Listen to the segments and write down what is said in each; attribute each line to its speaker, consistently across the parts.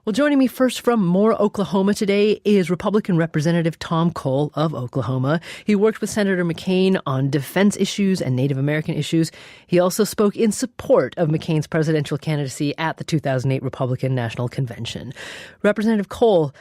Speaker 1: Well, joining me first from Moore, Oklahoma today is Republican Representative Tom Cole of Oklahoma. He worked with Senator McCain on defense issues and Native American issues. He also spoke in support of McCain's presidential candidacy at the 2008 Republican National Convention. Representative Cole,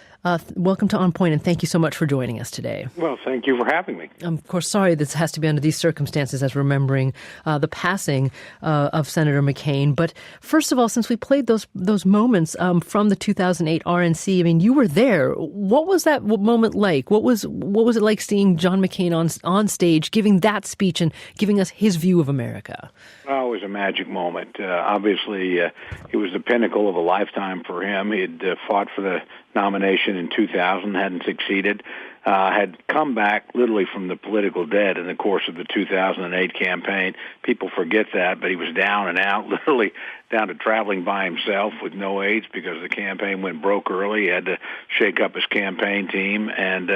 Speaker 1: welcome to On Point, and thank you so much for joining us today.
Speaker 2: Well, thank you for having me.
Speaker 1: I'm, of course, sorry this has to be under these circumstances as remembering the passing of Senator McCain. But first of all, since we played those moments from the 2008 RNC, I mean, you were there. What was that moment like? What was it like seeing John McCain on stage giving that speech and giving us his view of America?
Speaker 2: Oh, it was a magic moment. Obviously, it was the pinnacle of a lifetime for him. He had fought for the nomination in 2000, hadn't succeeded, had come back literally from the political dead in the course of the 2008 campaign. People forget that, but he was down and out, literally down to traveling by himself with no aides because the campaign went broke early. He had to shake up his campaign team, and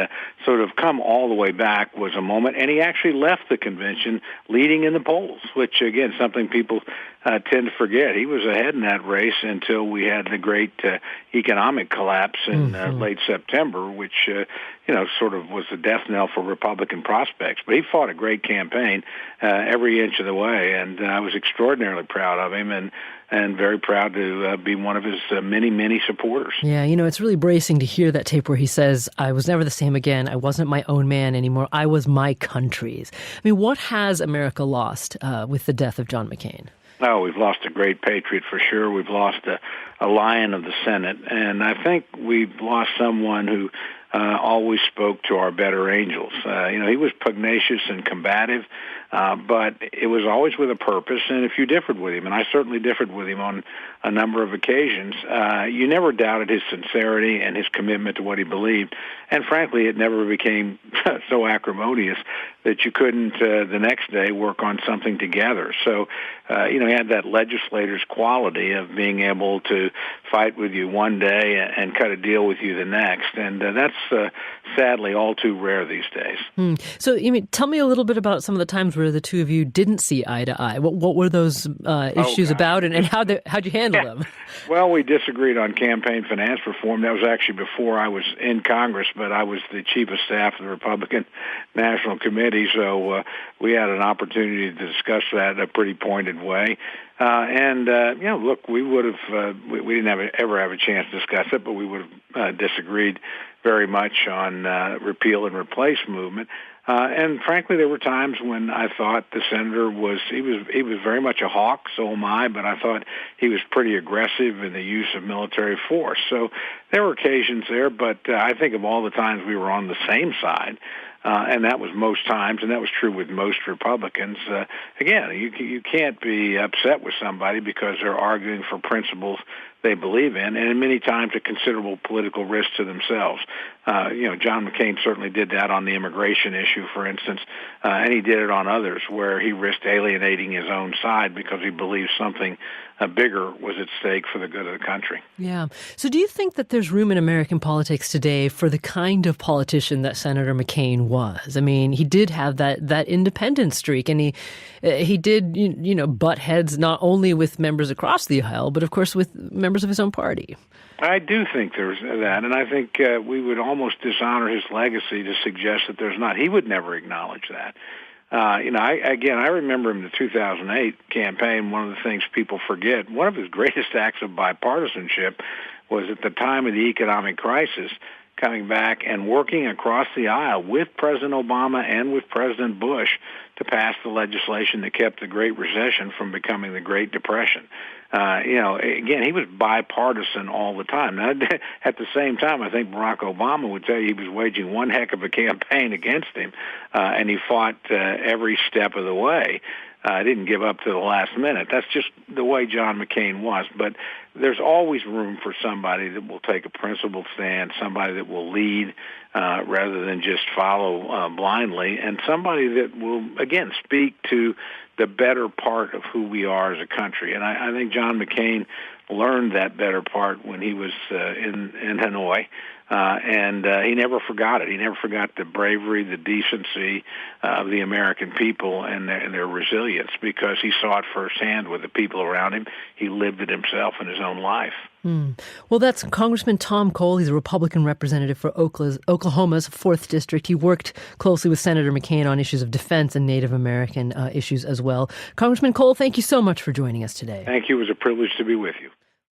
Speaker 2: sort of come all the way back was a moment. And he actually left the convention leading in the polls, which, again, something people tend to forget. He was ahead in that race until we had the great economic collapse in late September, which sort of was the death knell for Republican prospects. But he fought a great campaign every inch of the way, and I was extraordinarily proud of him and very proud to be one of his many, many supporters.
Speaker 1: Yeah, it's really bracing to hear that tape where he says, I was never the same again. I wasn't my own man anymore. I was my country's. I mean, what has America lost with the death of John McCain?
Speaker 2: Oh, we've lost a great patriot for sure. We've lost a lion of the Senate. And I think we've lost someone who always spoke to our better angels. He was pugnacious and combative, but it was always with a purpose. And if you differed with him, and I certainly differed with him on a number of occasions, you never doubted his sincerity and his commitment to what he believed. And frankly, it never became so acrimonious that you couldn't the next day work on something together. So, he had that legislator's quality of being able to fight with you one day and cut a deal with you the next. And that's sadly all too rare these days.
Speaker 1: So, tell me a little bit about some of the times where the two of you didn't see eye to eye. What were those issues about, and how'd you handle them?
Speaker 2: Well, we disagreed on campaign finance reform. That was actually before I was in Congress, but I was the chief of staff of the Republican National Committee, so we had an opportunity to discuss that in a pretty pointed way. Look, we would have, we didn't ever have a chance to discuss it, but we would have disagreed very much on repeal and replace movement. And frankly, there were times when I thought the senator was very much a hawk, so am I, but I thought he was pretty aggressive in the use of military force. So there were occasions there, but I think of all the times we were on the same side, and that was most times, and that was true with most Republicans. Again, you can't be upset with somebody because they're arguing for principles they believe in, and many times at considerable political risk to themselves. John McCain certainly did that on the immigration issue, for instance, and he did it on others where he risked alienating his own side because he believed something bigger was at stake for the good of the country.
Speaker 1: Yeah. So do you think that there's room in American politics today for the kind of politician that Senator McCain was? I mean, he did have that independent streak, and he did, butt heads not only with members across the aisle, but of course with members of his own party.
Speaker 2: I do think there's that, and I think we would almost dishonor his legacy to suggest that there's not. He would never acknowledge that. I remember in the 2008 campaign, one of the things people forget, one of his greatest acts of bipartisanship was at the time of the economic crisis, coming back and working across the aisle with President Obama and with President Bush to pass the legislation that kept the Great Recession from becoming the Great Depression. Again, he was bipartisan all the time. Now, at the same time, I think Barack Obama would tell you he was waging one heck of a campaign against him, and he fought every step of the way. Didn't give up to the last minute. That's just the way John McCain was. But there's always room for somebody that will take a principled stand, somebody that will lead rather than just follow blindly, and somebody that will, again, speak to the better part of who we are as a country. And I think John McCain learned that better part when he was in Hanoi. and he never forgot it. He never forgot the bravery, the decency of the American people and their resilience, because he saw it firsthand with the people around him. He lived it himself in his own life.
Speaker 1: Well, that's Congressman Tom Cole. He's a Republican representative for Oklahoma's 4th District. He worked closely with Senator McCain on issues of defense and Native American issues as well. Congressman Cole, thank you so much for joining us today.
Speaker 2: Thank you. It was a privilege to be with you.